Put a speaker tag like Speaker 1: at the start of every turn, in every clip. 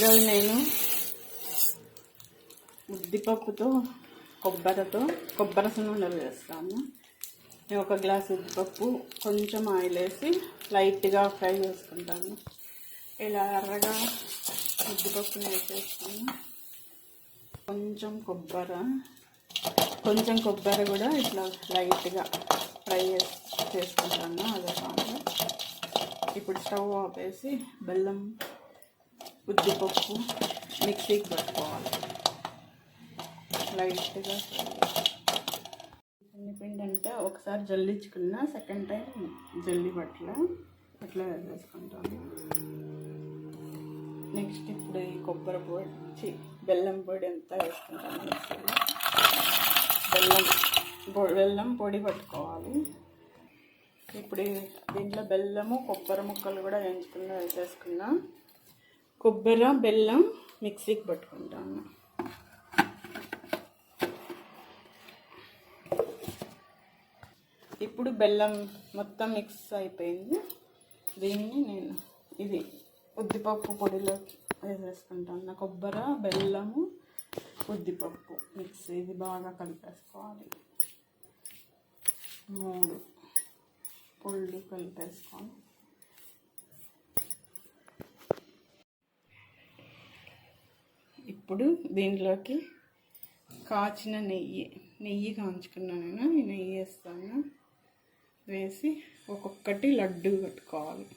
Speaker 1: ఈరోజు నేను ఉద్దిపప్పుతో కొబ్బరి సున్నుండలు చేస్తాను. నేను 1 గ్లాస్ ఉద్దిపప్పు కొంచెం ఆయిల్ వేసి లైట్గా ఫ్రై చేసుకుంటాను. ఇలా ఎర్రగా ఉద్దిపప్పుని వేసేస్తాను. కొంచెం కొబ్బరి కూడా ఇట్లా లైట్గా ఫ్రై చేసుకుంటాను. అదే కాదు. ఇప్పుడు స్టవ్ ఆపేసి బెల్లం ఉద్దిపప్పు మిక్సీకి పట్టుకోవాలి. లైట్గా పిండి అంటే ఒకసారి జల్లించుకున్న, సెకండ్ టైం జల్లి పట్ల అట్లా వేసేసుకుంటాను. నెక్స్ట్ ఇప్పుడు ఈ కొబ్బరి పొడి బెల్లం పొడి అంతా వేసుకుంటాను. బెల్లం పొడి పట్టుకోవాలి. ఇప్పుడు దీంట్లో బెల్లము కొబ్బరి ముక్కలు కూడా వేసేసుకున్నా. కొబ్బరి బెల్లం మిక్సీకి పట్టుకుంటాను. ఇప్పుడు బెల్లం మొత్తం మిక్స్ అయిపోయింది. దీన్ని నేను ఇది ఉద్దిపప్పు పొడిలో వేసేసుకుంటాను. కొబ్బరి బెల్లము ఉద్దిపప్పు మిక్స్ ఇది బాగా కలిపేసుకోవాలి. 3 పొళ్ళు కలిపేసుకోవాలి. ఇప్పుడు దీంట్లోకి కాచిన నెయ్యి కాంచుకున్నాను. నేను ఈ నెయ్యి వేస్తాను. వేసి ఒక్కొక్కటి లడ్డు కట్టుకోవాలి.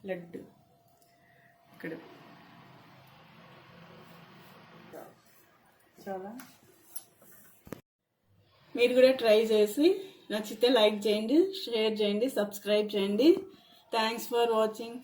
Speaker 1: లడ్డు ఇక్కడ చాలా మీరు కూడా ట్రై చేసి నచ్చితే లైక్ చేయండి, షేర్ చేయండి, సబ్స్క్రైబ్ చేయండి. Thanks for watching.